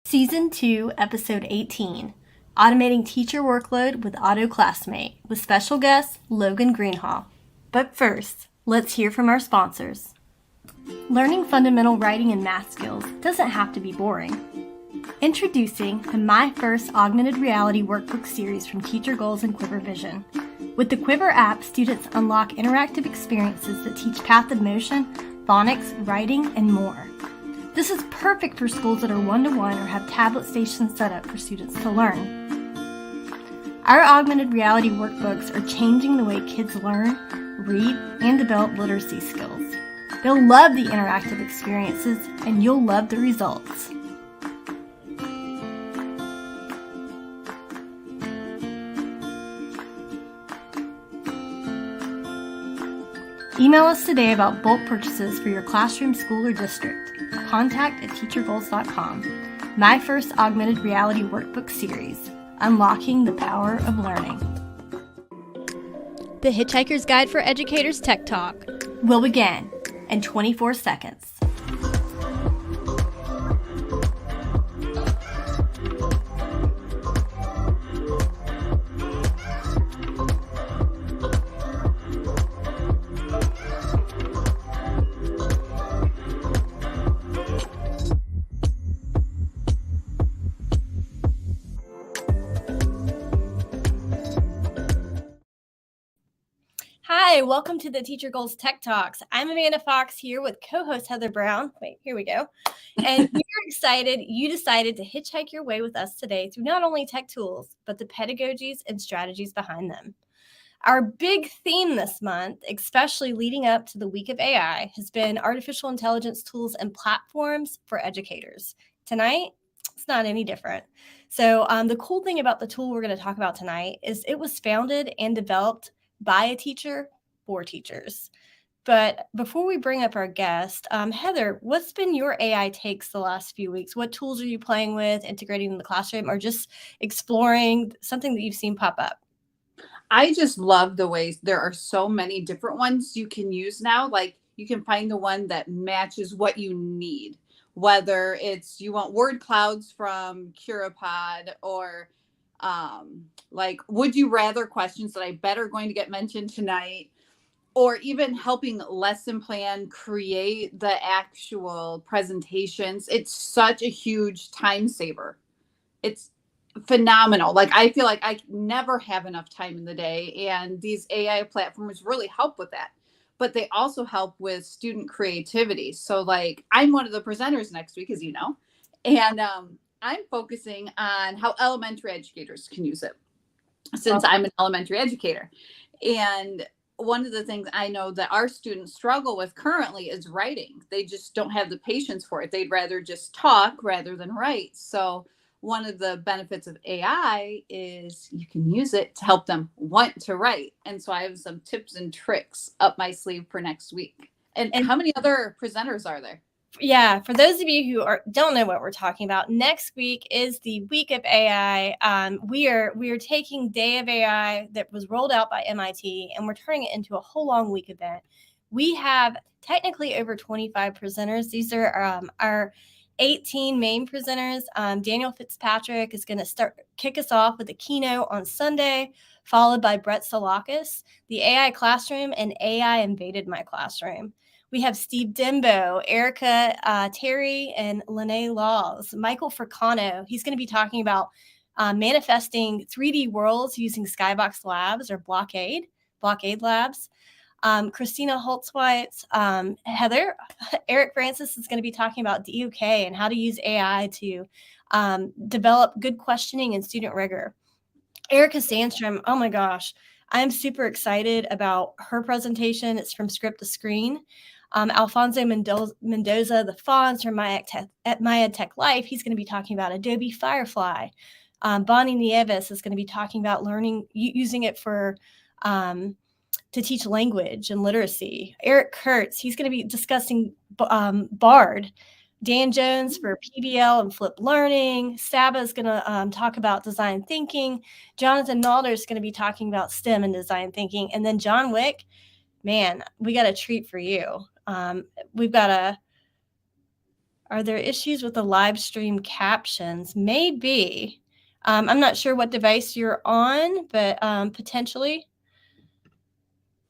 Season 2, Episode 18, Automating Teacher Workload with Auto Classmate, with special guest Logan Greenhaw. But first, let's hear from our sponsors. Learning fundamental writing and math skills doesn't have to be boring. Introducing the My First Augmented Reality Workbook series from TeacherGoals and Quiver Vision. With the Quiver app, students unlock interactive experiences that teach path of motion, phonics, writing, and more. This is perfect for schools that are one-to-one or have tablet stations set up for students to learn. Our augmented reality workbooks are changing the way kids learn, read, and develop literacy skills. They'll love the interactive experiences, and you'll love the results. Email us today about bulk purchases for your classroom, school, or district. contact@teachergoals.com. My First Augmented Reality Workbook Series, Unlocking the Power of Learning. The Hitchhiker's Guide for Educators Tech Talk will begin in 24 seconds. Hi, welcome to the TeacherGoals Tech Talks. I'm Amanda Fox here with co-host Heather Brown. Wait, here we go. And we're excited you decided to hitchhike your way with us today through not only tech tools, but the pedagogies and strategies behind them. Our big theme this month, especially leading up to the week of AI, has been artificial intelligence tools and platforms for educators. Tonight, it's not any different. So the cool thing about the tool we're going to talk about tonight is it was founded and developed by a teacher for teachers. But before we bring up our guest, Heather, what's been your AI takes the last few weeks? What tools are you playing with, integrating in the classroom, or just exploring something that you've seen pop up? I just love the ways there are so many different ones you can use now. Like you can find the one that matches what you need, whether it's you want word clouds from Curipod or like would you rather questions that I bet are going to get mentioned tonight, or even helping lesson plan create the actual presentations. It's such a huge time saver. It's phenomenal. Like I feel like I never have enough time in the day, and these AI platforms really help with that. But they also help with student creativity. So like I'm one of the presenters next week, as you know, and I'm focusing on how elementary educators can use it, since I'm an elementary educator. And one of the things I know that our students struggle with currently is writing. They just don't have the patience for it. They'd rather just talk rather than write. So one of the benefits of AI is you can use it to help them want to write. And so I have some tips and tricks up my sleeve for next week. And how many other presenters are there? Yeah, for those of you who don't know what we're talking about, next week is the week of AI. We are taking Day of AI that was rolled out by MIT, and we're turning it into a whole long week event. We have technically over 25 presenters. These are our 18 main presenters. Daniel Fitzpatrick is going to kick us off with a keynote on Sunday, followed by Brett Salakis, the AI Classroom, and AI Invaded My Classroom. We have Steve Dimbo, Erica Terry, and Lene Laws. Michael Fricano, he's going to be talking about manifesting 3D worlds using Skybox Labs or Blockade Labs. Christina Holtzweitz, Heather, Eric Francis is going to be talking about DOK and how to use AI to develop good questioning and student rigor. Erica Sandstrom, oh my gosh, I'm super excited about her presentation. It's from Script to Screen. Alfonso Mendoza, the fonts from My Ed Tech Life, he's going to be talking about Adobe Firefly. Bonnie Nieves is going to be talking about using it for to teach language and literacy. Eric Kurtz, he's going to be discussing BARD. Dan Jones for PBL and Flip Learning. Saba is going to talk about design thinking. Jonathan Nalder is going to be talking about STEM and design thinking. And then John Wick, man, we got a treat for you. We've got Are there issues with the live stream captions? Maybe. I'm not sure what device you're on, but potentially.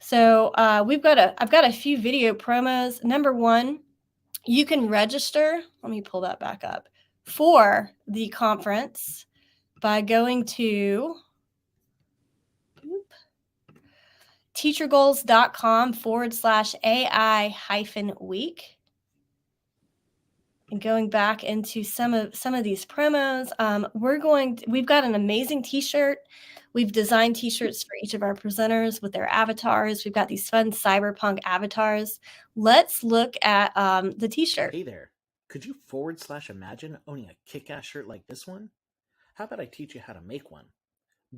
So I've got a few video promos. Number one, you can register. Let me pull that back up for the conference by going to teachergoals.com/AI-week. And going back into some of these promos, we've got an amazing t-shirt. We've designed t-shirts for each of our presenters with their avatars. We've got these fun cyberpunk avatars. Let's look at the t-shirt. Hey there, could you /imagine owning a kick-ass shirt like this one? How about I teach you how to make one?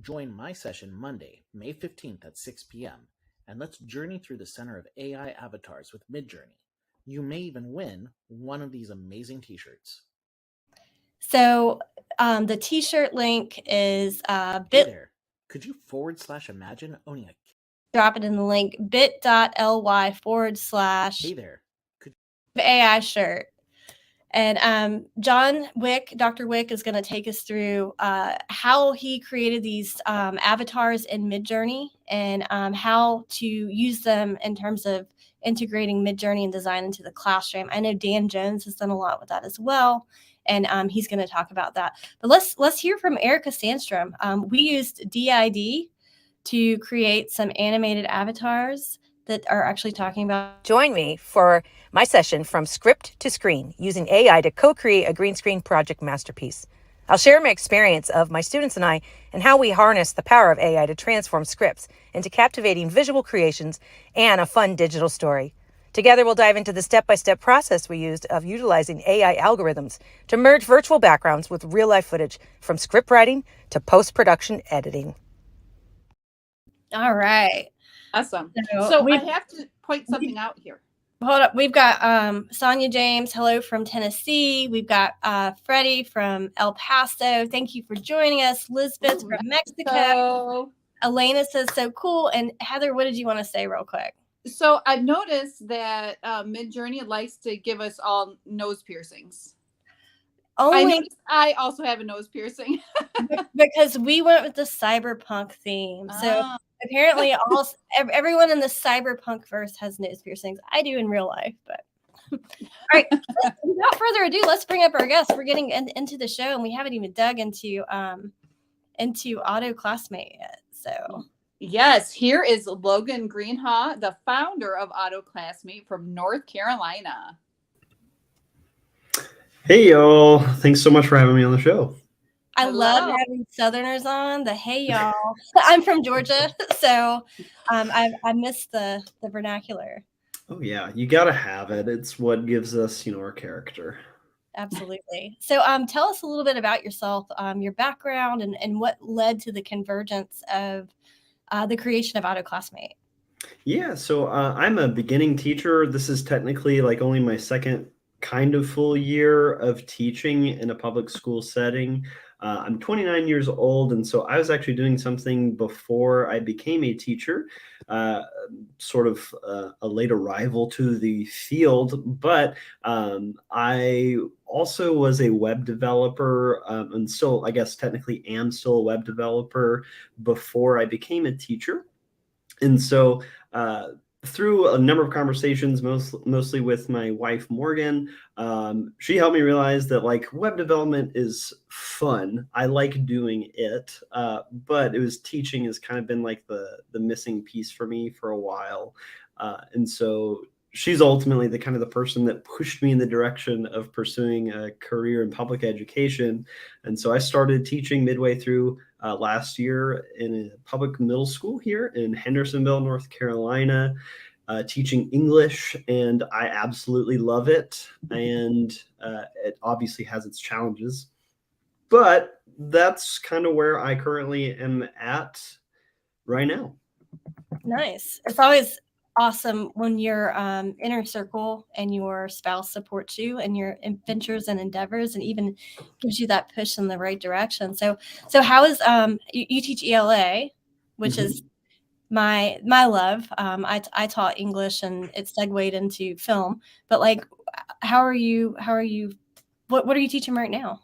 Join my session Monday, May 15th at 6 p.m. and let's journey through the center of AI avatars with Midjourney. You may even win one of these amazing t-shirts. So the t-shirt link is Hey there, could you /imagine owning a drop it in the link bit.ly/ Hey there, could AI shirt. And Dr. Wick is going to take us through how he created these avatars in Midjourney and how to use them in terms of integrating Midjourney and design into the classroom. I know Dan Jones has done a lot with that as well, and he's going to talk about that. But let's hear from Erica Sandstrom. We used DID to create some animated avatars that are actually talking about. Join me for my session From Script to Screen, using AI to co-create a green screen project masterpiece. I'll share my experience of my students and I and how we harness the power of AI to transform scripts into captivating visual creations and a fun digital story. Together, we'll dive into the step-by-step process we used of utilizing AI algorithms to merge virtual backgrounds with real-life footage, from script writing to post-production editing. All right. Awesome. So So I have to point something out here. Hold up. We've got Sonia James. Hello from Tennessee. We've got Freddie from El Paso. Thank you for joining us. Lisbeth from Mexico. Elena says, so cool. And Heather, what did you want to say real quick? So I've noticed that Midjourney likes to give us all nose piercings. I also have a nose piercing. Because we went with the cyberpunk theme. So apparently everyone in the cyberpunk verse has nose piercings. I do in real life, but all right. Without further ado, let's bring up our guests. We're getting into the show, and we haven't even dug into Auto Classmate yet. So yes, here is Logan Greenhaw, the founder of Auto Classmate from North Carolina. Hey y'all, thanks so much for having me on the show. I love having Southerners on. The hey y'all. I'm from Georgia, so I miss the vernacular. Oh yeah, you gotta have it. It's what gives us, our character. Absolutely. So tell us a little bit about yourself, your background, and what led to the convergence of the creation of Auto Classmate. Yeah, so I'm a beginning teacher. This is technically like only my second kind of full year of teaching in a public school setting. I'm 29 years old, and so I was actually doing something before I became a teacher, sort of a late arrival to the field, but I also was a web developer, and still, I guess technically am still a web developer before I became a teacher. And so through a number of conversations, mostly with my wife, Morgan, she helped me realize that web development is fun. I like doing it, but it was teaching has kind of been the missing piece for me for a while. And so she's ultimately the person that pushed me in the direction of pursuing a career in public education. And so I started teaching midway through last year in a public middle school here in Hendersonville, North Carolina, teaching English, and I absolutely love it. And it obviously has its challenges, but that's kind of where I currently am at right now. Nice. It's always awesome when your inner circle and your spouse supports you in your ventures and endeavors, and even gives you that push in the right direction. So how is you teach ELA, which is my love. I taught English, and it segued into film. But like, how are you? What are you teaching right now?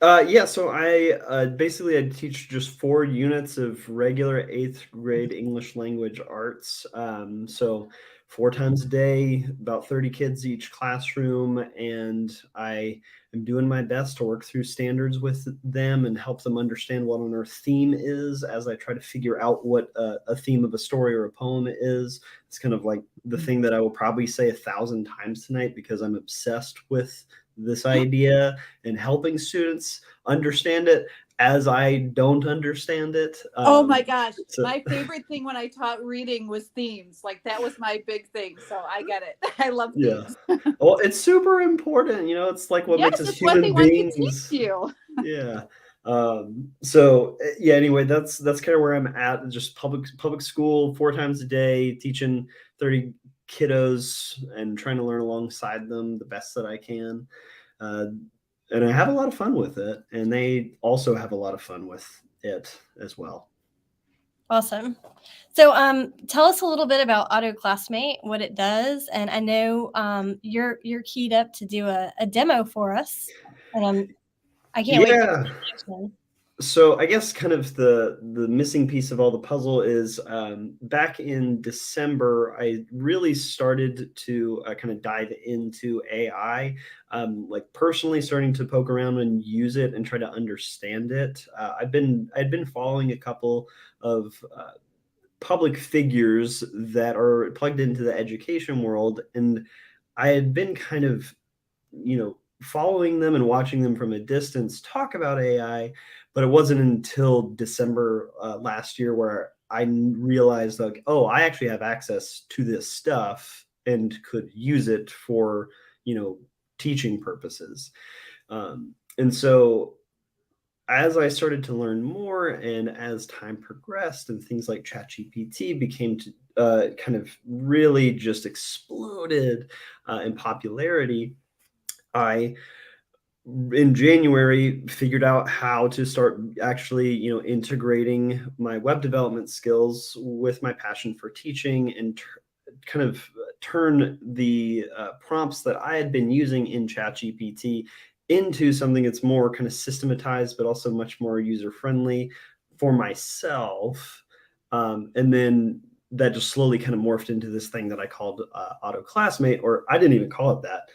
Yeah, so I teach just 4 units of regular 8th grade English language arts. So 4 times a day, about 30 kids each classroom, and I am doing my best to work through standards with them and help them understand what on earth theme is as I try to figure out what a theme of a story or a poem is. It's kind of like the thing that I will probably say 1,000 times tonight because I'm obsessed with this idea and helping students understand it as I don't understand it. Oh my gosh. So, My favorite thing when I taught reading was themes. Like that was my big thing. So I get it. I love yeah. themes. Well, it's super important. It's like what makes Yes, us it's what they human want to beings. teach you. Yeah. So yeah, anyway, that's kind of where I'm at. Just public school 4 times a day, teaching 30 kiddos and trying to learn alongside them the best that I can. And I have a lot of fun with it, and they also have a lot of fun with it as well. Awesome. So, tell us a little bit about Auto Classmate, what it does, and I know you're keyed up to do a demo for us, and I can't wait for Yeah. the presentation. So I guess kind of the missing piece of all the puzzle is back in December, I really started to kind of dive into AI, like personally starting to poke around and use it and try to understand it. I'd been following a couple of public figures that are plugged into the education world, and I had been kind of following them and watching them from a distance talk about AI, but it wasn't until December last year where I realized like, oh, I actually have access to this stuff and could use it for, teaching purposes. And so as I started to learn more and as time progressed and things like ChatGPT became to kind of really just exploded in popularity, I in January figured out how to start actually, integrating my web development skills with my passion for teaching and kind of turn the prompts that I had been using in ChatGPT into something that's more kind of systematized, but also much more user friendly for myself. And then that just slowly kind of morphed into this thing that I called Auto Classmate, or I didn't even call it that.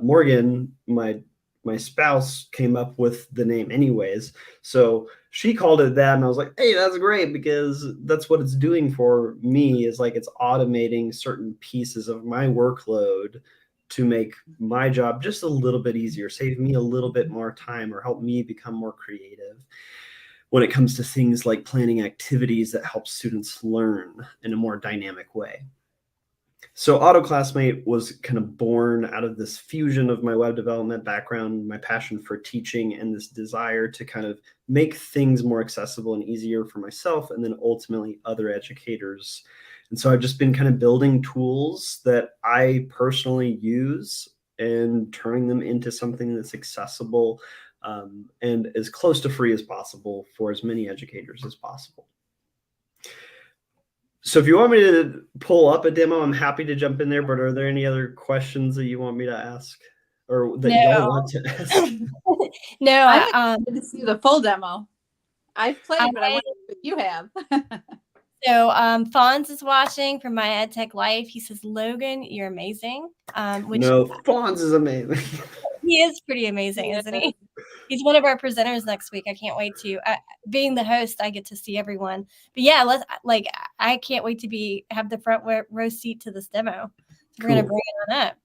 Morgan, my spouse, came up with the name anyways. So she called it that, and I was like, hey, that's great, because that's what it's doing for me, is like it's automating certain pieces of my workload to make my job just a little bit easier, save me a little bit more time, or help me become more creative when it comes to things like planning activities that help students learn in a more dynamic way. So Auto Classmate was kind of born out of this fusion of my web development background, my passion for teaching, and this desire to kind of make things more accessible and easier for myself, and then ultimately other educators. And so I've just been kind of building tools that I personally use and turning them into something that's accessible and as close to free as possible for as many educators as possible. So if you want me to pull up a demo, I'm happy to jump in there, but are there any other questions that you want me to ask or that y'all want to ask? No, I'm excited to see the full demo. I've played, but I wonder if you have. So Fonz is watching from My EdTech Life. He says, Logan, you're amazing. Which No, Fonz is amazing. he is pretty amazing, isn't he? He's one of our presenters next week. I can't wait to. Being the host, I get to see everyone. But yeah, I can't wait to have the front row seat to this demo. So we're gonna bring it on up.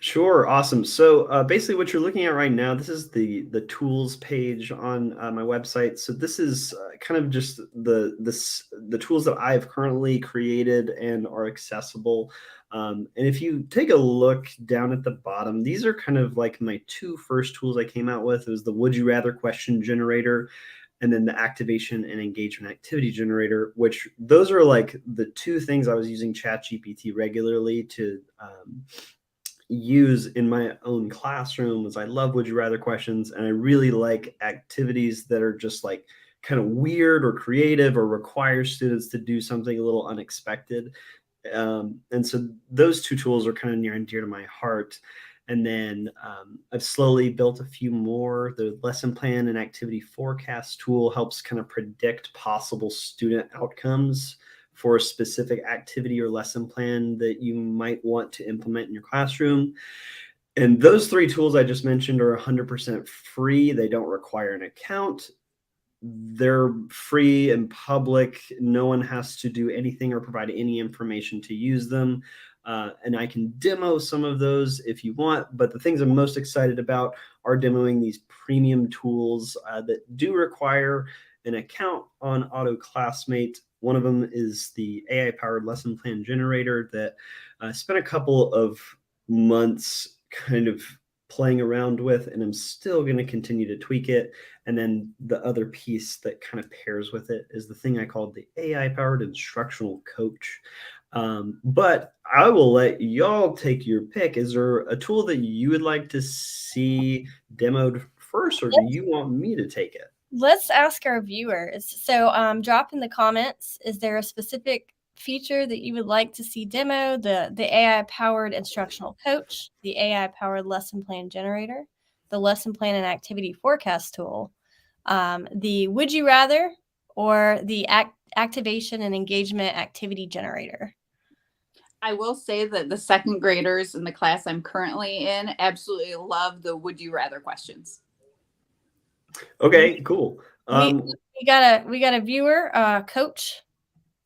Sure, awesome. So basically, what you're looking at right now, this is the tools page on my website. So this is kind of just the tools that I've currently created and are accessible. And if you take a look down at the bottom, these are kind of like my 2 first tools I came out with. It was the Would You Rather question generator, and then the activation and engagement activity generator, which those are like the 2 things I was using ChatGPT regularly to use in my own classroom. As I love Would You Rather questions, and I really like activities that are just like kind of weird or creative or require students to do something a little unexpected. And so those two tools are kind of near and dear to my heart. And then I've slowly built a few more. The lesson plan and activity forecast tool helps kind of predict possible student outcomes for a specific activity or lesson plan that you might want to implement in your classroom. And those three tools I just mentioned are 100% free. They don't require an account. They're free and public. No one has to do anything or provide any information to use them. And I can demo some of those if you want, but the things I'm most excited about are demoing these premium tools that do require an account on Auto Classmate. One of them is the AI-powered lesson plan generator that I spent a couple of months kind of playing around with, and I'm still going to continue to tweak it. And then the other piece that kind of pairs with it is the thing I called the AI-powered instructional coach. But I will let y'all take your pick. Is there a tool that you would like to see demoed first, or do you want me to take it? Let's ask our viewers. So drop in the comments, is there a specific feature that you would like to see demo? The AI-powered instructional coach, the AI-powered lesson plan generator, the lesson plan and activity forecast tool, the would you rather, or the activation and engagement activity generator? I will say that the second graders in the class I'm currently in absolutely love the would you rather questions. Okay, cool. We got a viewer, coach.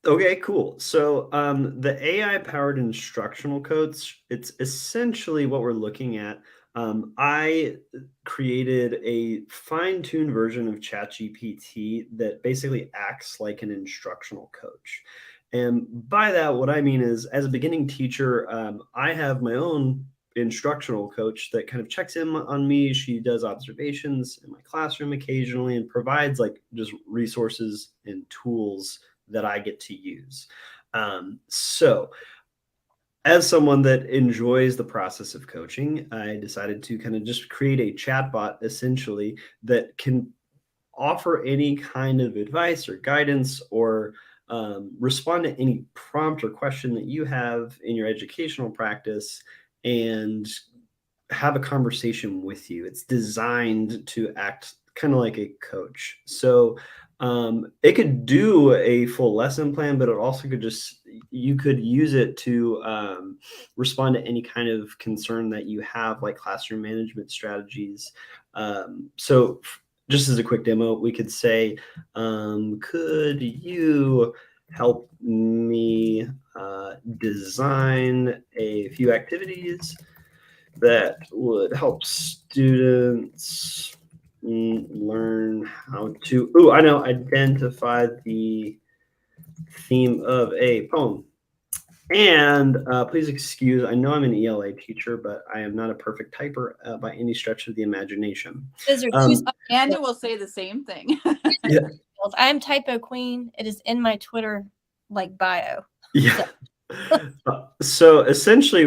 Okay, cool. So the AI-powered instructional coach, it's essentially what we're looking at. I created a fine-tuned version of ChatGPT that basically acts like an instructional coach. And by that, what I mean is, as a beginning teacher, I have my own instructional coach that kind of checks in on me. She does observations in my classroom occasionally and provides like just resources and tools that I get to use. So as someone that enjoys the process of coaching, I decided to kind of just create a chatbot essentially that can offer any kind of advice or guidance or respond to any prompt or question that you have in your educational practice and have a conversation with you. It's designed to act kind of like a coach. So it could do a full lesson plan, but it also could you could use it to respond to any kind of concern that you have, like classroom management strategies. So just as a quick demo, we could say, could you help me design a few activities that would help students learn how to, identify the theme of a poem. And please excuse, I know I'm an ELA teacher, but I am not a perfect typer by any stretch of the imagination. And it will say the same thing. Yeah. I am typo queen. It is in my Twitter bio. Yeah. So essentially,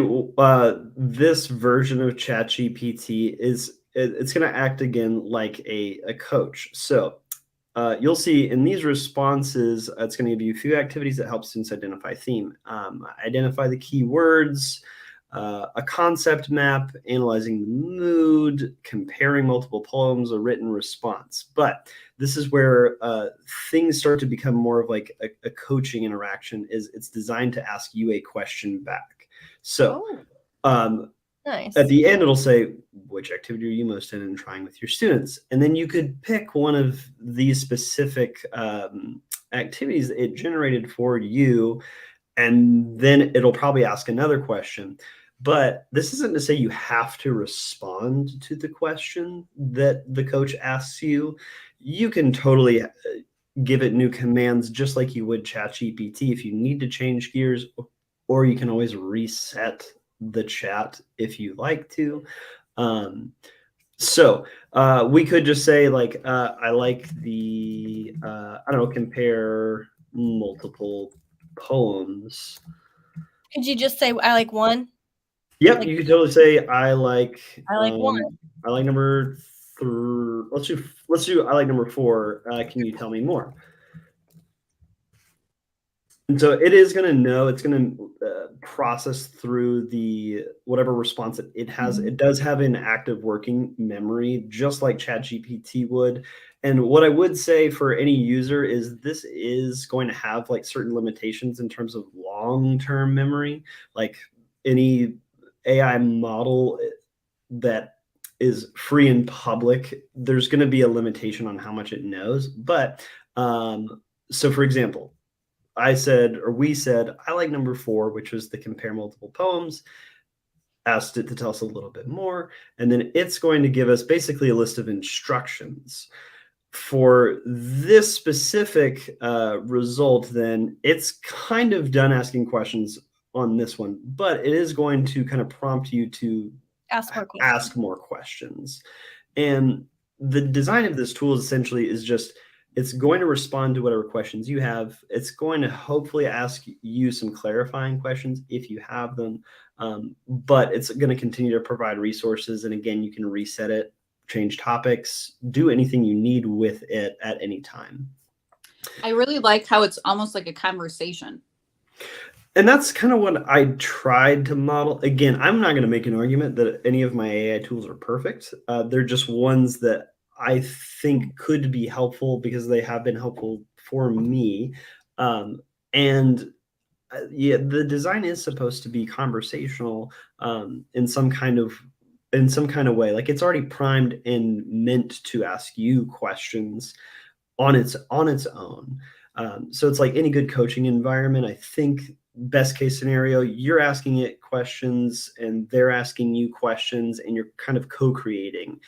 this version of ChatGPT it's going to act again like a coach. So you'll see in these responses, it's going to give you a few activities that help students identify theme, identify the key words, a concept map, analyzing the mood, comparing multiple poems, a written response. But this is where things start to become more of like a coaching interaction. It's designed to ask you a question back. So nice. At the end, it'll say, which activity are you most in and trying with your students? And then you could pick one of these specific activities that it generated for you, and then it'll probably ask another question. But this isn't to say you have to respond to the question that the coach asks you. You can totally give it new commands just like you would ChatGPT if you need to change gears, or you can always reset the chat if you like to. So we could just say like, I like the, compare multiple poems. Could you just say, I like one? Yep, you could totally say, I like one. I like number 3. Let's do let's do I like number 4. Can you tell me more? And so it is going to know, it's going to process through the whatever response that it has. Mhm. It does have an active working memory, just like ChatGPT would. And what I would say for any user is this is going to have like certain limitations in terms of long-term memory. Like any AI model that is free and public, there's going to be a limitation on how much it knows. But so for example, we said, I like number 4, which was the compare multiple poems, asked it to tell us a little bit more. And then it's going to give us basically a list of instructions. For this specific result, then it's kind of done asking questions on this one, but it is going to kind of prompt you to ask more questions. And the design of this tool essentially is just, it's going to respond to whatever questions you have. It's going to hopefully ask you some clarifying questions if you have them, but it's going to continue to provide resources. And again, you can reset it, change topics, do anything you need with it at any time. I really like how it's almost like a conversation. And that's kind of what I tried to model. Again, I'm not going to make an argument that any of my AI tools are perfect. They're just ones that I think could be helpful because they have been helpful for me. And yeah, the design is supposed to be conversational in some kind of way. Like it's already primed and meant to ask you questions on its own. So it's like any good coaching environment. I think best case scenario, you're asking it questions and they're asking you questions and you're kind of co-creating.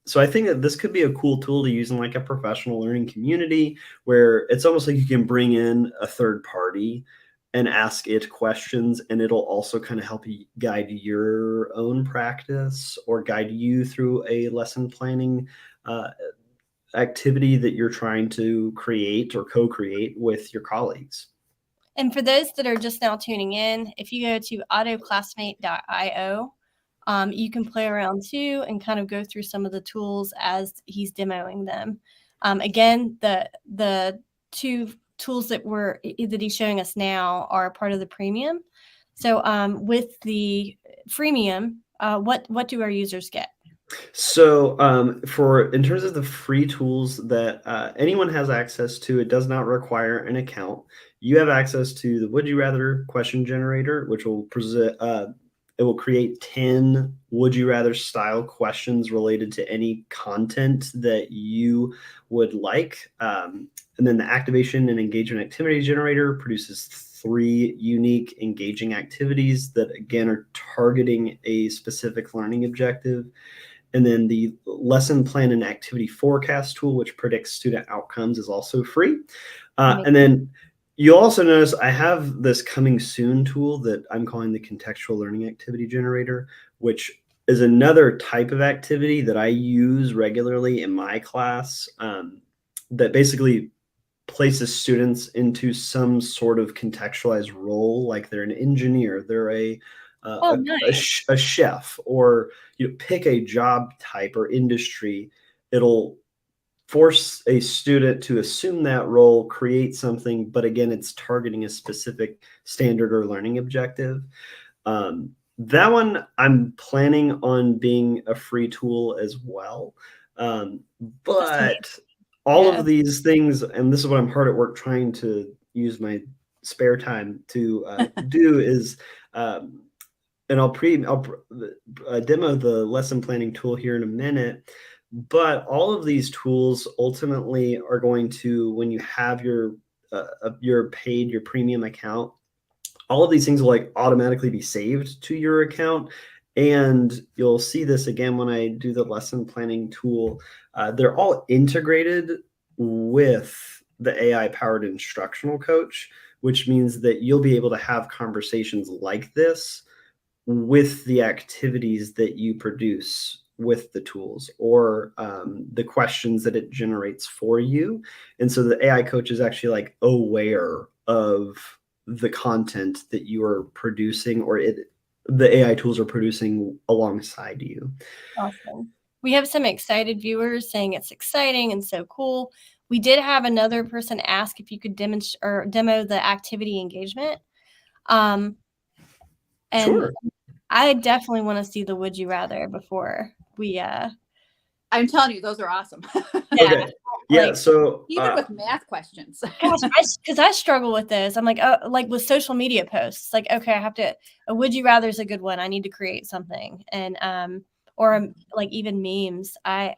So I think that this could be a cool tool to use in like a professional learning community where it's almost like you can bring in a third party and ask it questions, and it'll also kind of help you guide your own practice or guide you through a lesson planning activity that you're trying to create or co-create with your colleagues. And for those that are just now tuning in, if you go to autoclassmate.io, you can play around too and kind of go through some of the tools as he's demoing them. Again, the 2 tools that he's showing us now are part of the premium. So with the freemium, what do our users get? So in terms of the free tools that anyone has access to, it does not require an account. You have access to the Would You Rather question generator, which will present. It will create 10 would you rather style questions related to any content that you would like. And then the activation and engagement activity generator produces 3 unique engaging activities that again are targeting a specific learning objective. And then the lesson plan and activity forecast tool, which predicts student outcomes, is also free. And then you'll also notice I have this coming soon tool that I'm calling the contextual learning activity generator, which is another type of activity that I use regularly in my class that basically places students into some sort of contextualized role, like they're an engineer, they're Nice. a chef, or pick a job type or industry. It'll force a student to assume that role, create something, but again, it's targeting a specific standard or learning objective. That one I'm planning on being a free tool as well. But all of these things, and this is what I'm hard at work trying to use my spare time to do is, and I'll demo the lesson planning tool here in a minute. But all of these tools ultimately are going to, when you have your premium account, all of these things will like automatically be saved to your account. And you'll see this again when I do the lesson planning tool. They're all integrated with the AI powered instructional coach, which means that you'll be able to have conversations like this with the activities that you produce with the tools or the questions that it generates for you. And so the AI coach is actually like aware of the content that you are producing or the AI tools are producing alongside you. Awesome. We have some excited viewers saying it's exciting and so cool. We did have another person ask if you could demonstrate or demo the activity engagement. And Sure. I definitely want to see the would you rather before we I'm telling you, those are awesome. Okay. Yeah. like, So Even with math questions. gosh, because I struggle with this. I'm like, oh, like with social media posts, like, okay, I have to, a would you rather is a good one. I need to create something. And or like even memes. I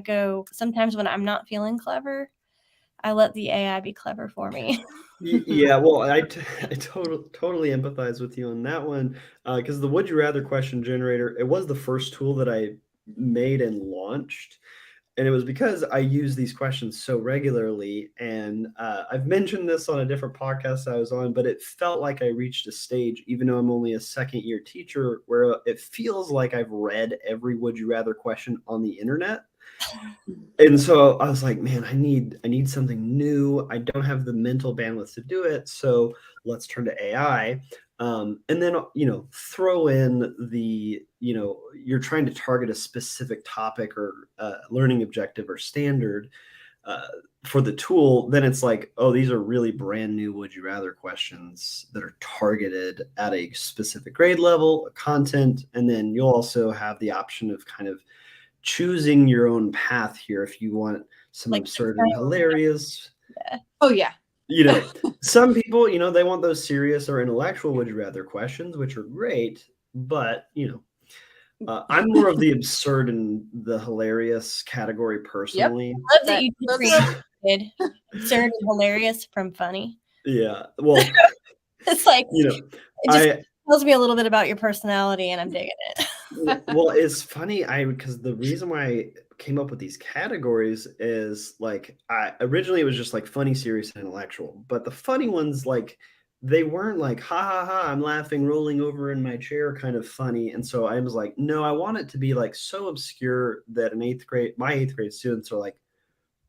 go sometimes when I'm not feeling clever, I let the AI be clever for me. yeah, well, I totally empathize with you on that one, because the would you rather question generator, it was the first tool that I made and launched. And it was because I use these questions so regularly. And I've mentioned this on a different podcast I was on, but it felt like I reached a stage, even though I'm only a second year teacher, where it feels like I've read every would you rather question on the internet. And so I was like, man, I need something new. I don't have the mental bandwidth to do it. So let's turn to AI. And then, throw in the, you're trying to target a specific topic or learning objective or standard for the tool. Then it's like, oh, these are really brand new would you rather questions that are targeted at a specific grade level, content. And then you'll also have the option of kind of choosing your own path here if you want some Like absurd and hilarious. Oh, yeah. Some people, they want those serious or intellectual would you rather questions, which are great, but I'm more of the absurd and the hilarious category personally. I love that you created absurd and hilarious from funny. Yeah, well, it's like it just tells me a little bit about your personality, and I'm digging it. Well, it's funny because the reason why I came up with these categories is like originally it was just like funny, serious, and intellectual, but the funny ones, like, they weren't like ha ha ha I'm laughing rolling over in my chair kind of funny. And so I was like, no, I want it to be like so obscure that my eighth grade students are like,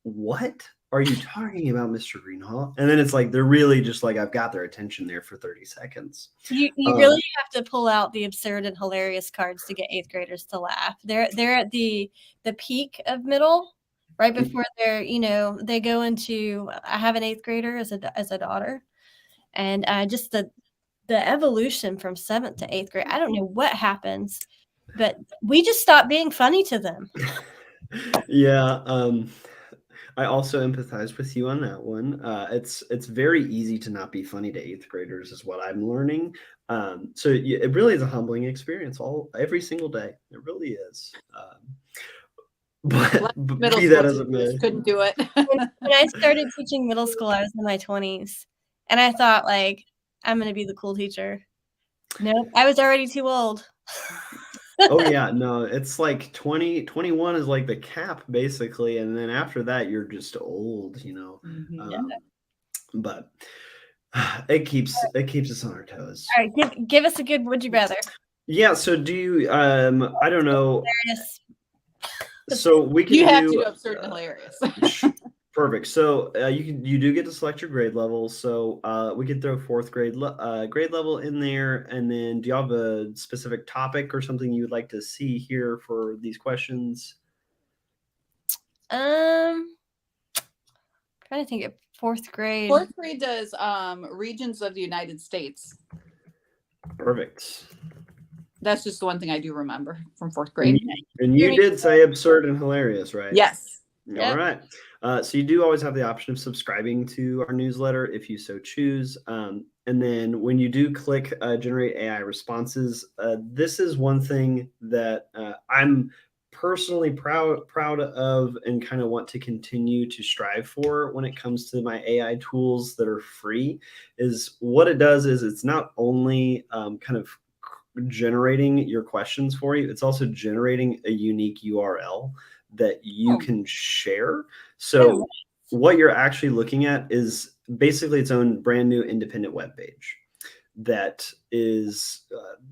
what are you talking about, Mr. Greenhaw? And then it's like they're really just like, I've got their attention there for 30 seconds. You really have to pull out the absurd and hilarious cards to get eighth graders to laugh. They're at the peak of middle, right before they're, they go into, I have an eighth grader as a daughter, and just the evolution from 7th to 8th grade. I don't know what happens, but we just stop being funny to them. Yeah. I also empathize with you on that one. It's very easy to not be funny to eighth graders is what I'm learning. So it really is a humbling experience every single day. It really is. But middle be that as it may, couldn't do it. When I started teaching middle school, I was in my 20s, and I thought, like, I'm going to be the cool teacher. Nope, I was already too old. Oh yeah, no, it's like 21 is like the cap basically, and then after that you're just old, but it keeps us on our toes. All right, give us a good would you rather. Yeah, so do you I don't know. So we can have to do absurd and hilarious. Perfect. So you do get to select your grade level. So we could throw fourth grade level in there. And then do you have a specific topic or something you would like to see here for these questions? Trying to think of fourth grade. Fourth grade does regions of the United States. Perfect. That's just the one thing I do remember from fourth grade. And you did say absurd and hilarious, right? Yes. All right. So you do always have the option of subscribing to our newsletter if you so choose. And then when you do click generate AI responses, this is one thing that I'm personally proud of and kind of want to continue to strive for when it comes to my AI tools that are free. Is what it does is it's not only kind of generating your questions for you, it's also generating a unique URL that you can share. So what you're actually looking at is basically its own brand new independent web page that is,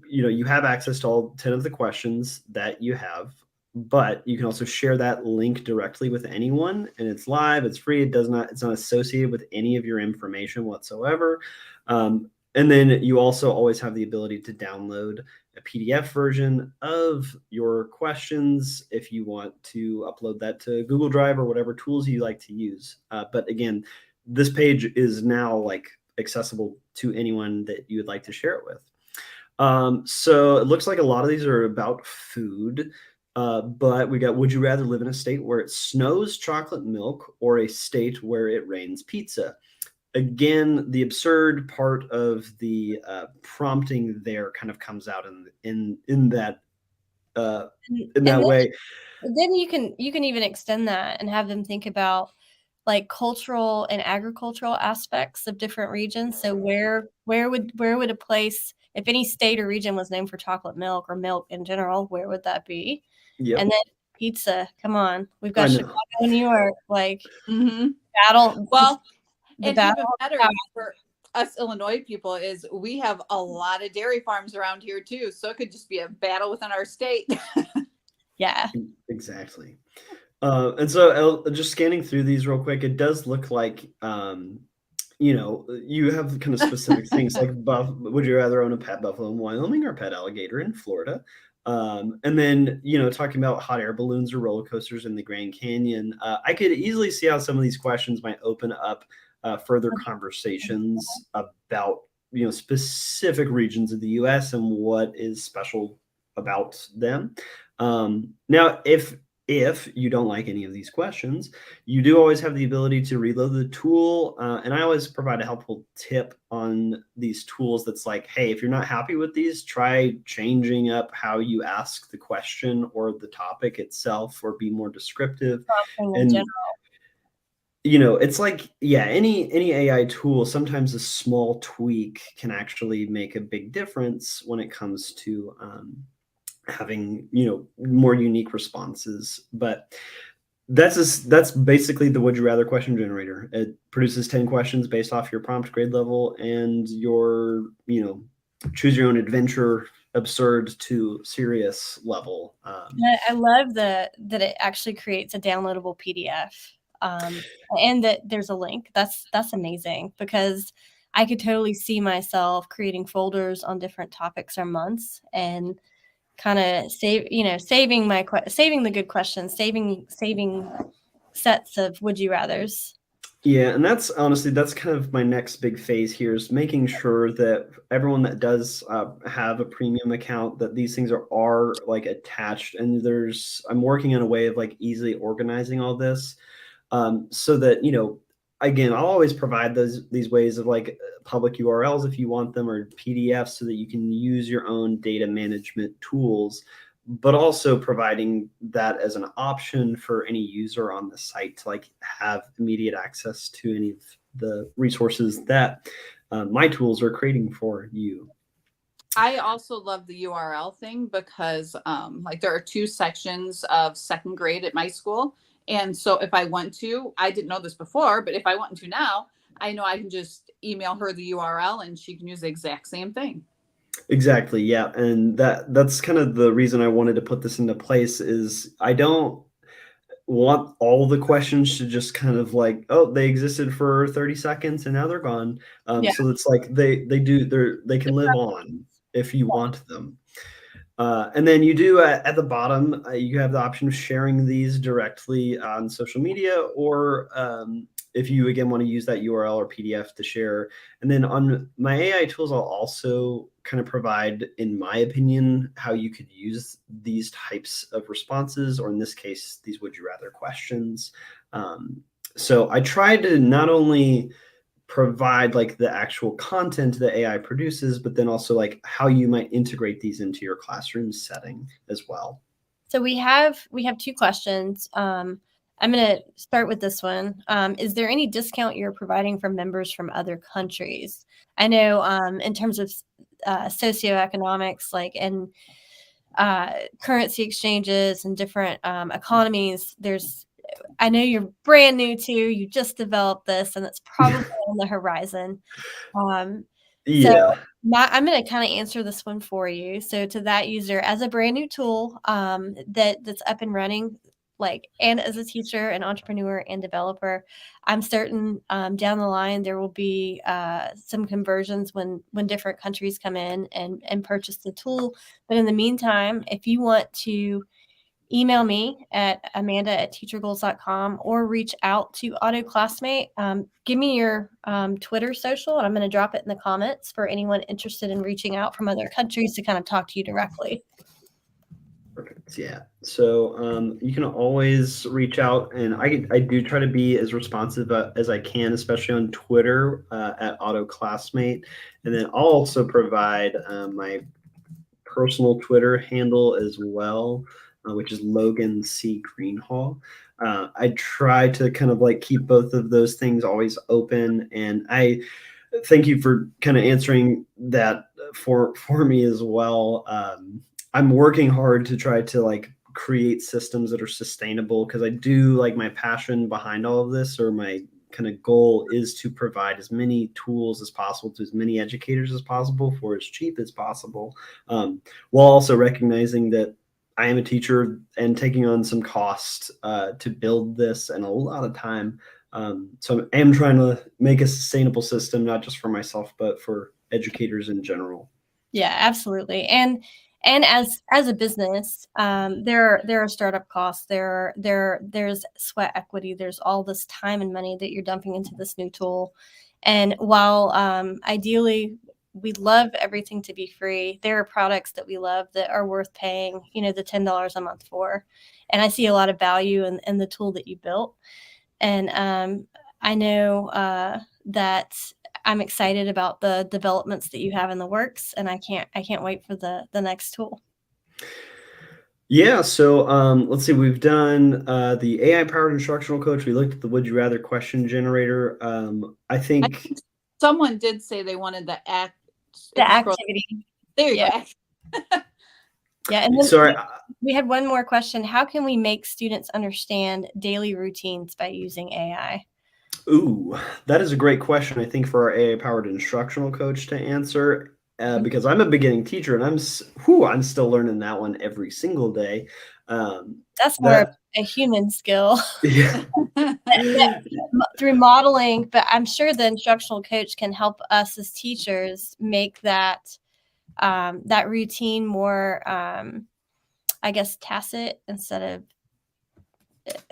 you have access to all 10 of the questions that you have, but you can also share that link directly with anyone, and it's live, it's free, it's not associated with any of your information whatsoever. And then you also always have the ability to download a PDF version of your questions if you want to upload that to Google Drive or whatever tools you like to use. But again, this page is now like accessible to anyone that you would like to share it with. So it looks like a lot of these are about food, but we got, would you rather live in a state where it snows chocolate milk or a state where it rains pizza? Again, the absurd part of the prompting there kind of comes out in that way. Then you can even extend that and have them think about like cultural and agricultural aspects of different regions. So where would a place, if any state or region was known for chocolate milk or milk in general, where would that be? Yep. And then pizza, come on, we've got Chicago, New York, like battle. Well, the and battle even better for us Illinois people is we have a lot of dairy farms around here too, so it could just be a battle within our state. Yeah, exactly. And so just scanning through these real quick, it does look like, you know, you have kind of specific things like, would you rather own a pet buffalo in Wyoming or a pet alligator in Florida? And then, you know, talking about hot air balloons or roller coasters in the Grand Canyon, I could easily see how some of these questions might open up further conversations about, you know, specific regions of the U.S. and what is special about them. Now, if you don't like any of these questions, you do always have the ability to reload the tool. And I always provide a helpful tip on these tools that's like, hey, if you're not happy with these, try changing up how you ask the question or the topic itself, or be more descriptive. And you know, it's like, yeah, any AI tool, sometimes a small tweak can actually make a big difference when it comes to having, you know, more unique responses. But that's basically the would you rather question generator. It produces 10 questions based off your prompt grade level and your, you know, choose your own adventure, absurd to serious level. I love that it actually creates a downloadable PDF, and that there's a link. That's amazing, because I could totally see myself creating folders on different topics or months and kind of saving the good questions, saving sets of would you rathers. Yeah, and that's honestly, that's kind of my next big phase here, is making sure that everyone that does have a premium account, that these things are like attached, and I'm working on a way of like easily organizing all this, so that, you know, again, I'll always provide these ways of like public URLs if you want them, or PDFs, so that you can use your own data management tools, but also providing that as an option for any user on the site to like have immediate access to any of the resources that my tools are creating for you. I also love the URL thing because like there are 2 sections of 2nd grade at my school. And so if I want to, I didn't know this before, but if I want to now, I know I can just email her the URL and she can use the exact same thing. Exactly. Yeah. And that's kind of the reason I wanted to put this into place, is I don't want all the questions to just kind of like, oh, they existed for 30 seconds and now they're gone. So it's like they can live on if you want them. And then you do at the bottom, you have the option of sharing these directly on social media, or if you again want to use that URL or PDF to share. And then on my AI tools, I'll also kind of provide, in my opinion, how you could use these types of responses, or in this case, these would you rather questions. So I try to not only provide like the actual content that AI produces, but then also like how you might integrate these into your classroom setting as well. So we have 2 questions. I'm going to start with this one. Is there any discount you're providing for members from other countries? I know in terms of socioeconomics, like in currency exchanges and different economies, I know you're brand new too. You just developed this, and it's probably on the horizon. So I'm going to kind of answer this one for you. So to that user, as a brand new tool that's up and running, and as a teacher and entrepreneur and developer, I'm certain down the line there will be some conversions when different countries come in and purchase the tool. But in the meantime, if you want to email me at amanda@teachergoals.com or reach out to Auto Classmate, give me your Twitter social, and I'm going to drop it in the comments for anyone interested in reaching out from other countries to kind of talk to you directly. Perfect. Yeah. So you can always reach out, and I do try to be as responsive as I can, especially on Twitter at Auto Classmate, and then I'll also provide my personal Twitter handle as well, which is Logan Greenhaw. I try to kind of like keep both of those things always open, and I thank you for kind of answering that for me as well. I'm working hard to try to like create systems that are sustainable, because I do like my passion behind all of this, or my kind of goal is to provide as many tools as possible to as many educators as possible for as cheap as possible, while also recognizing that I am a teacher and taking on some cost to build this and a lot of time. So I am trying to make a sustainable system, not just for myself, but for educators in general. Yeah, absolutely. And as a business, there are startup costs. There's sweat equity. There's all this time and money that you're dumping into this new tool. And while ideally we'd love everything to be free, there are products that we love that are worth paying, the $10 a month for. And I see a lot of value in the tool that you built. And I know that I'm excited about the developments that you have in the works, and I can't wait for the next tool. Yeah, so let's see. We've done the AI-powered instructional coach. We looked at the Would You Rather question generator. I think someone did say they wanted the activity. There you go. Yeah, and then sorry, we had one more question. How can we make students understand daily routines by using AI? Ooh, that is a great question, I think, for our AI-powered instructional coach to answer, because I'm a beginning teacher, and I'm still learning that one every single day. That's more a human skill. Yeah. Through modeling, but I'm sure the instructional coach can help us as teachers make that routine more, I guess, tacit instead of.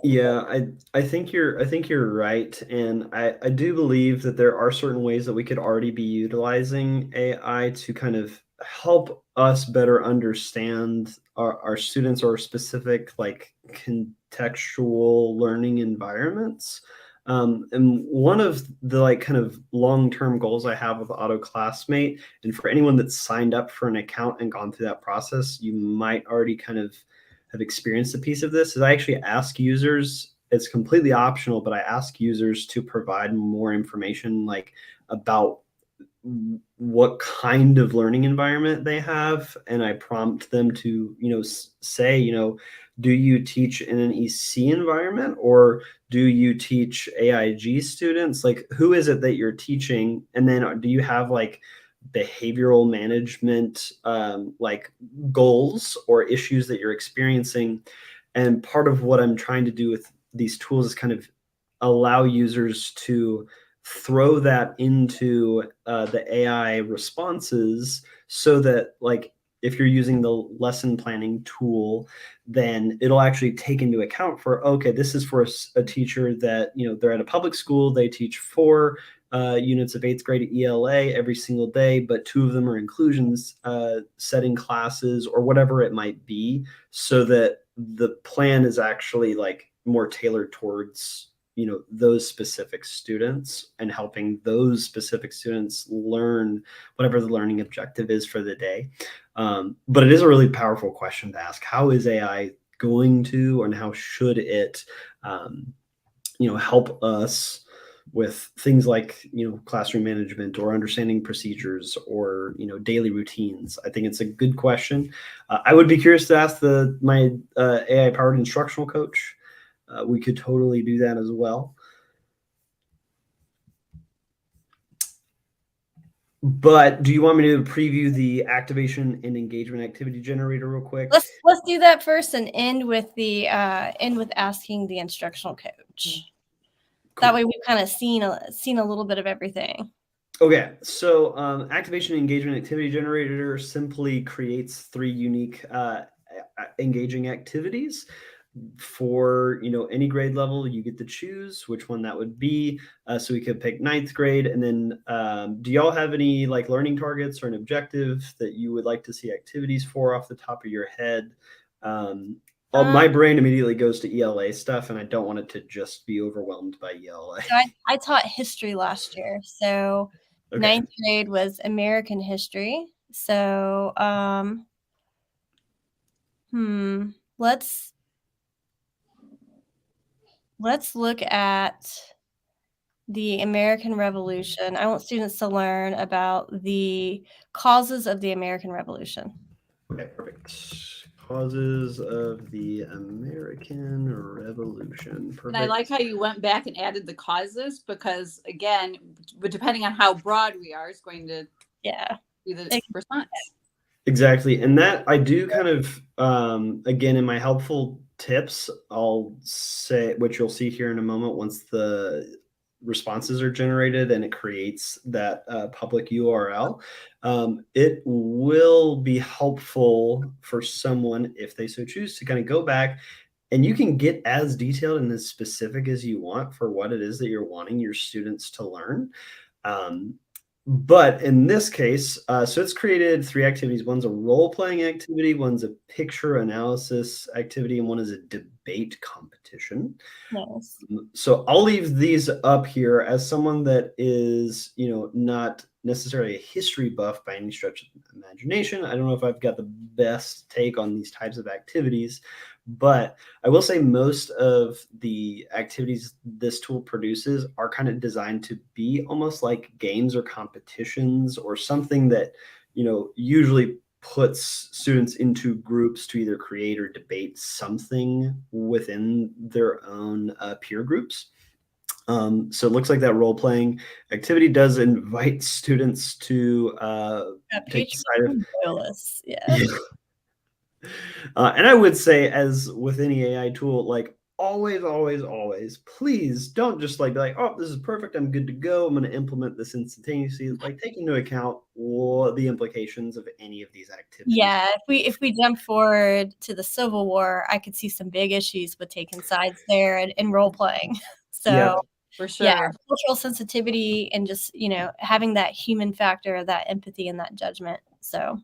Yeah, I think you're right, and I do believe that there are certain ways that we could already be utilizing AI to kind of help us better understand our students or specific like contextual learning environments. And one of the like kind of long-term goals I have with Auto Classmate, and for anyone that's signed up for an account and gone through that process, you might already kind of have experienced a piece of this, is I actually ask users, it's completely optional, but I ask users to provide more information like about what kind of learning environment they have, and I prompt them to say, do you teach in an EC environment, or do you teach AIG students? Like, who is it that you're teaching? And then do you have like behavioral management like goals or issues that you're experiencing? And part of what I'm trying to do with these tools is kind of allow users to throw that into the AI responses, so that like if you're using the lesson planning tool, then it'll actually take into account for, okay, this is for a teacher that, they're at a public school, they teach 4 units of 8th grade ELA every single day, but 2 of them are inclusions setting classes or whatever it might be, so that the plan is actually like more tailored towards those specific students and helping those specific students learn whatever the learning objective is for the day. But it is a really powerful question to ask. How is AI going to, and how should it help us with things like classroom management or understanding procedures or daily routines? I think it's a good question. I would be curious to ask my AI powered instructional coach. We could totally do that as well. But do you want me to preview the activation and engagement activity generator real quick? Let's do that first and end with asking the instructional coach. That way we've kind of seen a little bit of everything. Okay, so activation and engagement activity generator simply creates 3 unique engaging activities for any grade level. You get to choose which one that would be. So we could pick 9th grade, and then do y'all have any like learning targets or an objective that you would like to see activities for off the top of your head? My brain immediately goes to ELA stuff, and I don't want it to just be overwhelmed by ELA. So I taught history last year, so okay. 9th grade was American history. So let's look at the American Revolution. I want students to learn about the causes of the American Revolution. Okay, perfect. Causes of the American Revolution. Perfect. And I like how you went back and added the causes, because again, depending on how broad we are, is going to be the response. Exactly. And that I do kind of, again, in my helpful tips, I'll say, which you'll see here in a moment once the responses are generated and it creates that public URL. It will be helpful for someone, if they so choose, to kind of go back, and you can get as detailed and as specific as you want for what it is that you're wanting your students to learn. But in this case, so it's created 3 activities. One's a role-playing activity, one's a picture analysis activity, and one is a debate competition. Nice. So I'll leave these up here as someone that is, not necessarily a history buff by any stretch of the imagination. I don't know if I've got the best take on these types of activities, but I will say most of the activities this tool produces are kind of designed to be almost like games or competitions, or something that, usually puts students into groups to either create or debate something within their own peer groups. So it looks like that role-playing activity does invite students to take the side of... And I would say, as with any AI tool, like always, please don't just be like, oh, this is perfect, I'm good to go, I'm going to implement this instantaneously. Like, take into account the implications of any of these activities. Yeah, if we jump forward to the Civil War, I could see some big issues with taking sides there and role playing. So for sure, cultural sensitivity and just having that human factor, that empathy, and that judgment. So.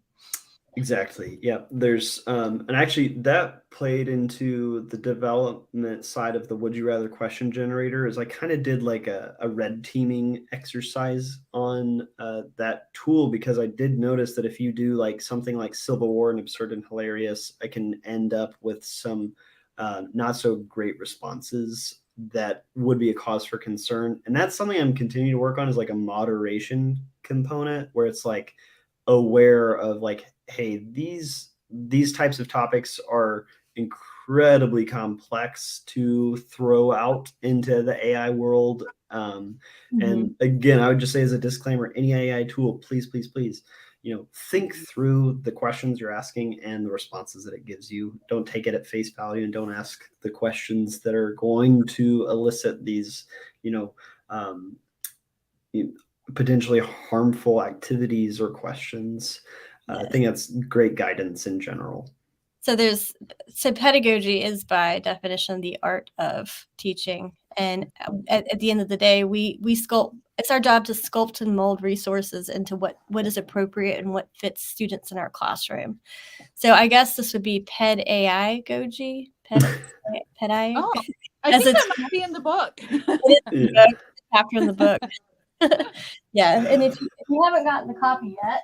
Exactly. Yeah. There's and actually that played into the development side of the would you rather question generator. Is I kind of did like a red teaming exercise on that tool, because I did notice that if you do like something like Civil War and absurd and hilarious, I can end up with some not so great responses that would be a cause for concern. And that's something I'm continuing to work on, is like a moderation component, where it's like aware of like, hey, these types of topics are incredibly complex to throw out into the AI world. And again, I would just say as a disclaimer, any AI tool, please, think through the questions you're asking and the responses that it gives you. Don't take it at face value, and don't ask the questions that are going to elicit these, potentially harmful activities or questions. I think that's great guidance in general. So pedagogy is by definition the art of teaching, and at the end of the day, we sculpt. It's our job to sculpt and mold resources into what is appropriate and what fits students in our classroom. So I guess this would be PedAI Goji. PedAI. Oh, I think that might be in the book. It is in the book, chapter in the book. Yeah, and if you haven't gotten the copy yet,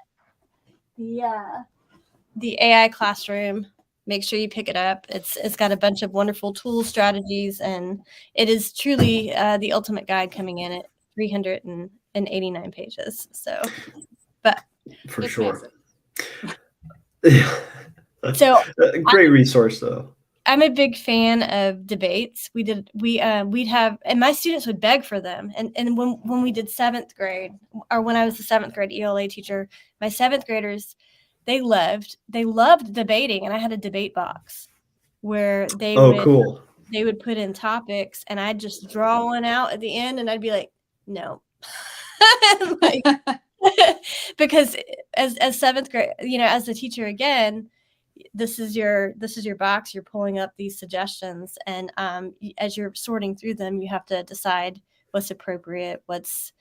the AI Classroom, make sure you pick it up. It's got a bunch of wonderful tools, strategies, and it is truly the ultimate guide, coming in at 389 pages. So, but for sure. So great resource though. I'm a big fan of debates. We'd have, and my students would beg for them. And when we did 7th grade, or when I was the 7th grade ELA teacher, my 7th graders, they loved debating, and I had a debate box where they Cool. would put in topics, and I'd just draw one out at the end, and I'd be like, no. Like, because as 7th grade, as the teacher, again, this is your box. You're pulling up these suggestions, and as you're sorting through them, you have to decide what's appropriate, what's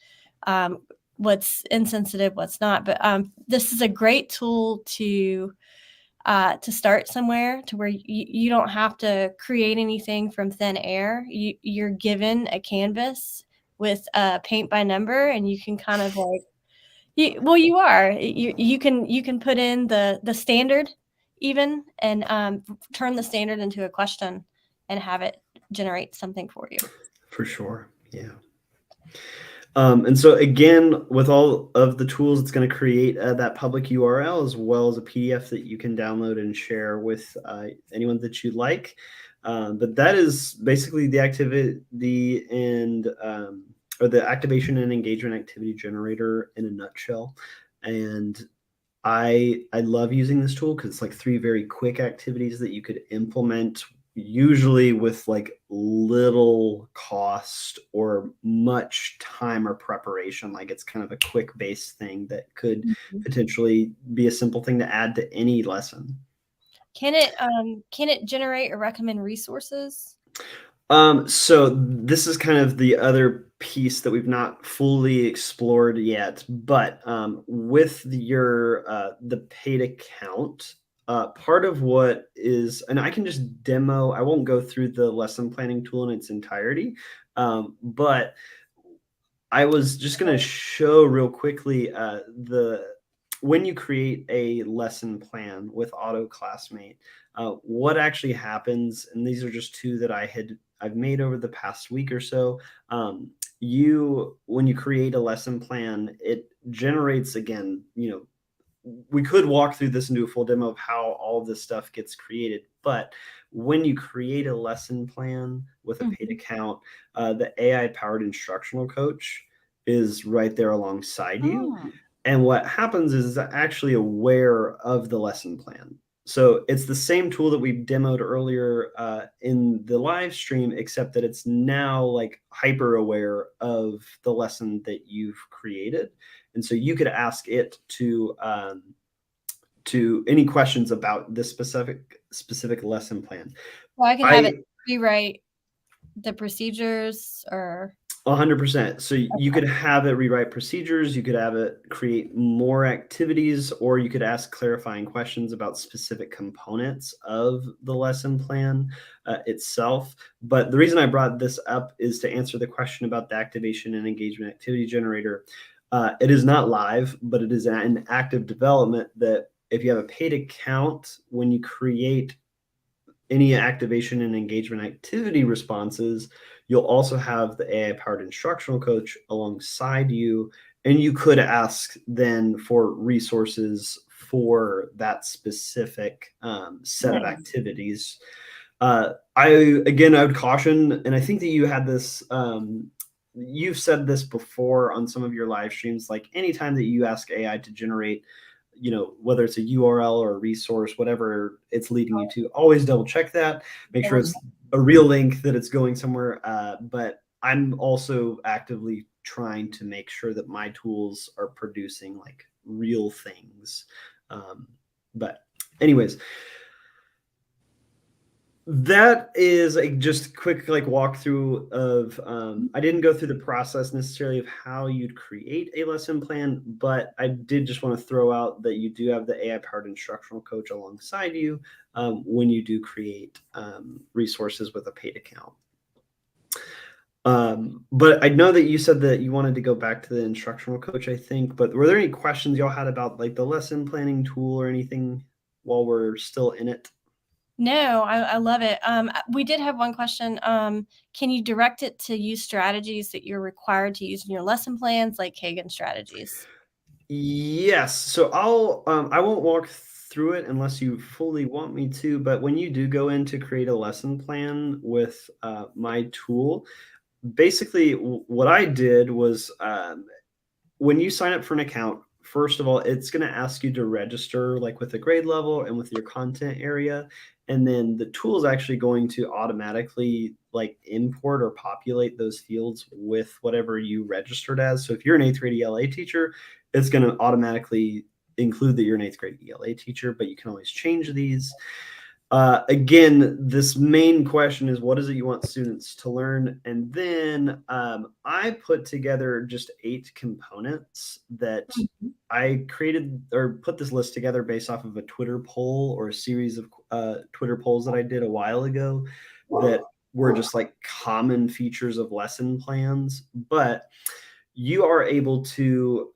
insensitive, what's not. But this is a great tool to start somewhere, to where you don't have to create anything from thin air. You're given a canvas with paint by number, and you can kind of like, you can put in the standard even, and turn the standard into a question and have it generate something for you. For sure. Yeah. And so again, with all of the tools, it's going to create that public URL as well as a PDF that you can download and share with anyone that you like. But that is basically the activity and or the activation and engagement activity generator in a nutshell. And I love using this tool because it's like 3 very quick activities that you could implement, usually with like little cost or much time or preparation. Like it's kind of a quick base thing that could potentially be a simple thing to add to any lesson. Can it generate or recommend resources? So this is kind of the other piece that we've not fully explored yet, but with the paid account, part of what is, and I can just demo, I won't go through the lesson planning tool in its entirety, but I was just going to show real quickly when you create a lesson plan with Auto Classmate, what actually happens, and these are just 2 that I've made over the past week or so. When you create a lesson plan, it generates, again, we could walk through this and do a full demo of how all of this stuff gets created. But when you create a lesson plan with a paid account, the AI powered instructional coach is right there alongside you. And what happens is it's actually aware of the lesson plan. So it's the same tool that we demoed earlier in the live stream, except that it's now like hyper aware of the lesson that you've created. And so you could ask it to any questions about this specific lesson plan. Well, I can have it rewrite the procedures, or 100%. So you could have it rewrite procedures, you could have it create more activities, or you could ask clarifying questions about specific components of the lesson plan itself. But the reason I brought this up is to answer the question about the activation and engagement activity generator. It is not live, but it is in active development, that if you have a paid account, when you create any activation and engagement activity responses, you'll also have the AI-powered instructional coach alongside you, and you could ask then for resources for that specific set of activities. I would caution, and I think that you had this, you've said this before on some of your live streams, like anytime that you ask AI to generate, whether it's a URL or a resource, whatever it's leading you to, always double check that, make sure it's a real link, that it's going somewhere. But I'm also actively trying to make sure that my tools are producing like real things. But anyways, that is just quick walkthrough of I didn't go through the process necessarily of how you'd create a lesson plan, but I did just want to throw out that you do have the AI powered instructional coach alongside you when you do create resources with a paid account. But I know that you said that you wanted to go back to the instructional coach, I think, but were there any questions y'all had about like the lesson planning tool or anything while we're still in it? No, I love it. We did have one question. Can you direct it to use strategies that you're required to use in your lesson plans, like Kagan strategies? Yes. So I won't walk through it unless you fully want me to, but when you do go in to create a lesson plan with my tool, basically what I did was when you sign up for an account, first of all, it's going to ask you to register like with the grade level and with your content area. And then the tool is actually going to automatically like import or populate those fields with whatever you registered as. So if you're an 8th grade ELA teacher, it's going to automatically include that you're an 8th grade ELA teacher, but you can always change these. Again, this main question is, what is it you want students to learn? And then I put together just 8 components that I created or put this list together based off of a Twitter poll or a series of Twitter polls that I did a while ago that were just like common features of lesson plans. But you are able to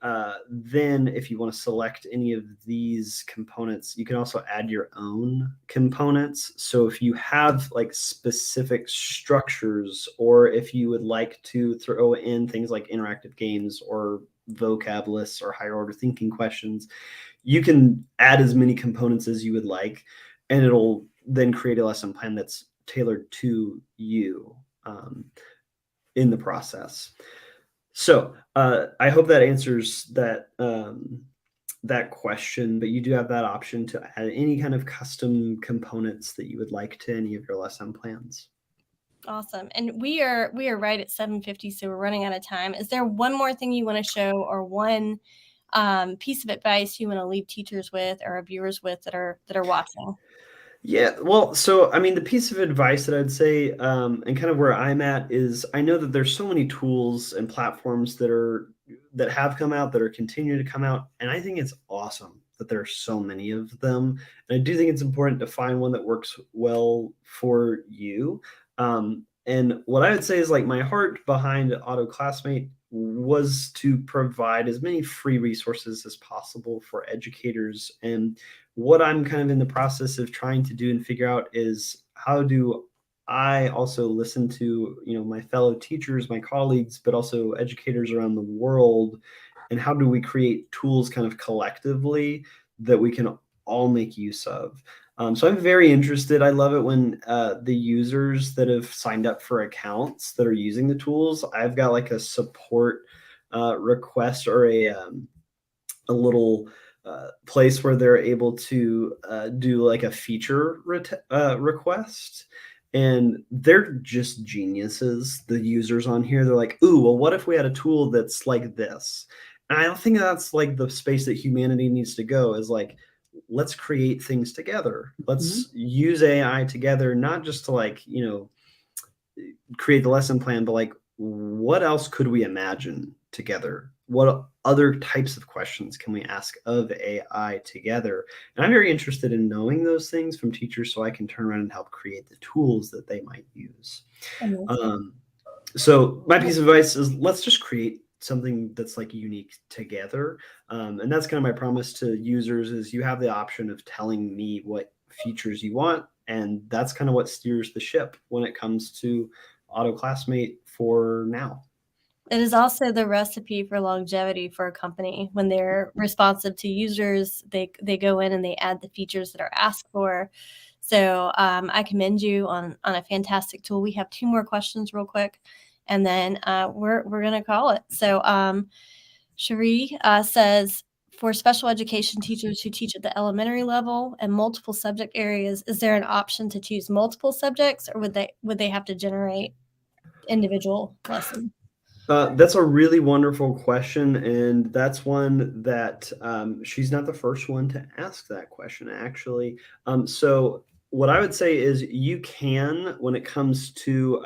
then, if you want to select any of these components, you can also add your own components. So if you have like specific structures, or if you would like to throw in things like interactive games or vocab lists or higher order thinking questions, you can add as many components as you would like, and it'll then create a lesson plan that's tailored to you in the process. So I hope that answers that that question, but you do have that option to add any kind of custom components that you would like to any of your lesson plans. Awesome. And we are right at 7:50, so we're running out of time. Is there one more thing you want to show, or one piece of advice you want to leave teachers with or our viewers with that are watching? Yeah, well, so I mean, the piece of advice that I'd say, and kind of where I'm at, is I know that there's so many tools and platforms that have come out, that are continuing to come out, and I think it's awesome that there are so many of them. And I do think it's important to find one that works well for you. And what I would say is, like, my heart behind Auto Classmate was to provide as many free resources as possible for educators. And what I'm kind of in the process of trying to do and figure out is, how do I also listen to, my fellow teachers, my colleagues, but also educators around the world, and how do we create tools kind of collectively that we can all make use of? So I'm very interested. I love it when the users that have signed up for accounts that are using the tools, I've got like a support request or a little place where they're able to do like a feature request. And they're just geniuses, the users on here. They're like, ooh, well, what if we had a tool that's like this? And I don't think that's like the space that humanity needs to go, is like, let's create things together. Let's use AI together, not just to like, create the lesson plan, but like, what else could we imagine together? What other types of questions can we ask of AI together? And I'm very interested in knowing those things from teachers, so I can turn around and help create the tools that they might use. So my piece of advice is, let's just create something that's like unique together. And that's kind of my promise to users, is you have the option of telling me what features you want. And that's kind of what steers the ship when it comes to Auto Classmate for now. It is also the recipe for longevity for a company. When they're responsive to users, they go in and they add the features that are asked for. So I commend you on a fantastic tool. We have 2 more questions real quick, and then we're going to call it. So Cherie says, for special education teachers who teach at the elementary level and multiple subject areas, is there an option to choose multiple subjects, or would they have to generate individual lessons? That's a really wonderful question, and that's one that she's not the first one to ask that question, actually. So what I would say is, you can, when it comes to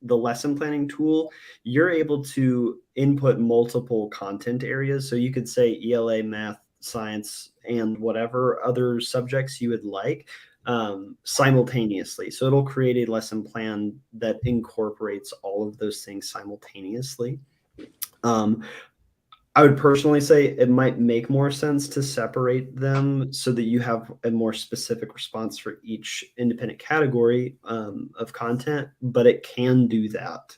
the lesson planning tool, you're able to input multiple content areas. So you could say ELA, math, science, and whatever other subjects you would like simultaneously. So it'll create a lesson plan that incorporates all of those things simultaneously. I would personally say it might make more sense to separate them so that you have a more specific response for each independent category of content, but it can do that.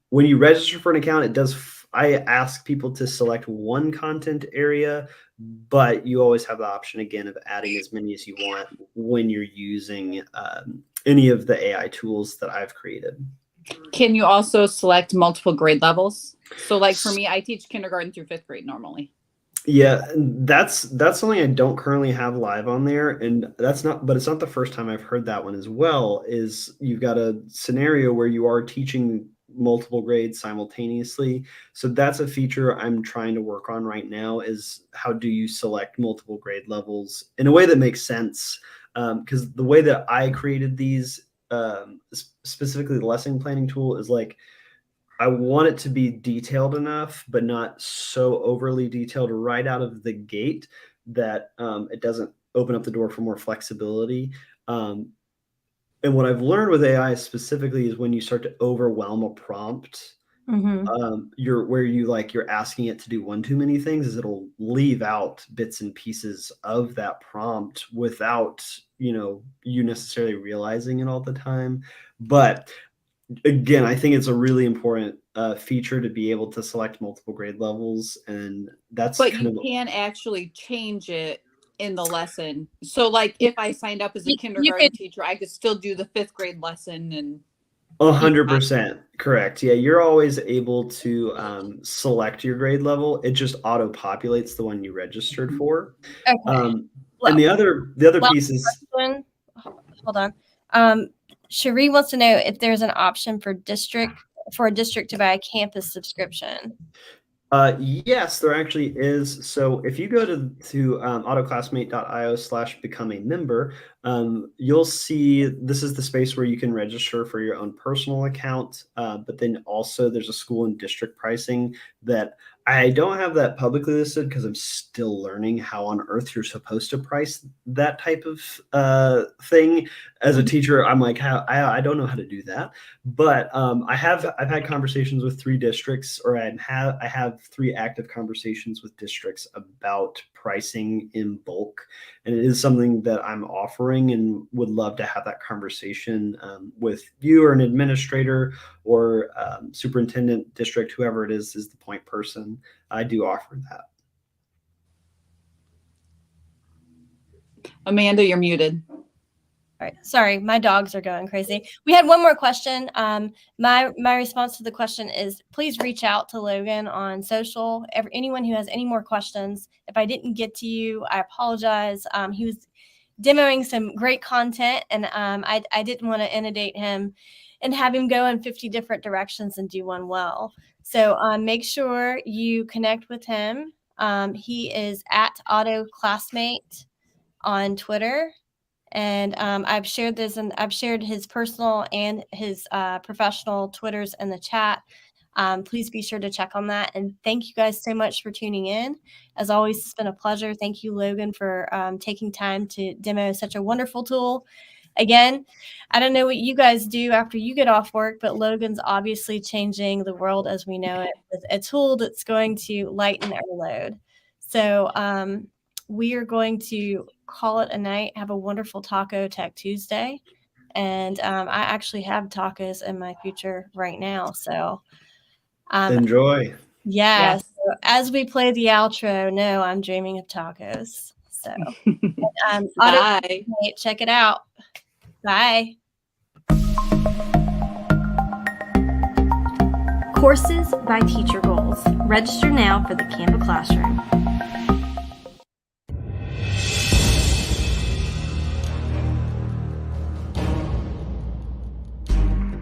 When you register for an account, it does I ask people to select one content area, but you always have the option again of adding as many as you want when you're using any of the AI tools that I've created. Can you also select multiple grade levels? So like for me, I teach kindergarten through 5th grade normally. Yeah, that's something I don't currently have live on there, and but it's not the first time I've heard that one as well. Is you've got a scenario where you are teaching multiple grades simultaneously. So that's a feature I'm trying to work on right now, is how do you select multiple grade levels in a way that makes sense? Because the way that I created these, specifically the lesson planning tool, is like, I want it to be detailed enough, but not so overly detailed right out of the gate that it doesn't open up the door for more flexibility. And what I've learned with AI specifically is when you start to overwhelm a prompt, you're asking it to do one too many things, is it'll leave out bits and pieces of that prompt without, you necessarily realizing it all the time. But again, I think it's a really important feature to be able to select multiple grade levels, and that's But you can actually change it in the lesson. So like if I signed up as a kindergarten teacher, I could still do the 5th grade lesson and 100% correct. Yeah, you're always able to select your grade level. It just auto populates the one you registered for. Okay. And the other piece is, hold on. Cherie wants to know if there's an option for a district to buy a campus subscription. Yes, there actually is. So if you go to autoclassmate.io/become a member, you'll see this is the space where you can register for your own personal account. But then also there's a school and district pricing that I don't have that publicly listed because I'm still learning how on earth you're supposed to price that type of thing. As a teacher, I'm like, I don't know how to do that. But I've had conversations with 3 districts, or I have 3 active conversations with districts about pricing in bulk, and it is something that I'm offering and would love to have that conversation with you or an administrator or superintendent, district, whoever it is the point person. I do offer that. Amanda, you're muted. All right. Sorry, my dogs are going crazy. We had one more question. My response to the question is, please reach out to Logan on social. Anyone who has any more questions. If I didn't get to you, I apologize. He was demoing some great content, and I didn't want to inundate him and have him go in 50 different directions and do one well. So make sure you connect with him. He is at Auto Classmate on Twitter. And I've shared this, and I've shared his personal and his professional Twitters in the chat. Please be sure to check on that. And thank you guys so much for tuning in. As always, it's been a pleasure. Thank you, Logan, for taking time to demo such a wonderful tool. Again, I don't know what you guys do after you get off work, but Logan's obviously changing the world as we know it with a tool that's going to lighten our load. So we are going to call it a night. Have a wonderful Taco Tech Tuesday. And I actually have tacos in my future right now. So enjoy. Yeah. So as we play the outro, no, I'm dreaming of tacos. So Bye. Check it out. Bye. Courses by Teacher Goals. Register now for the Canva Classroom.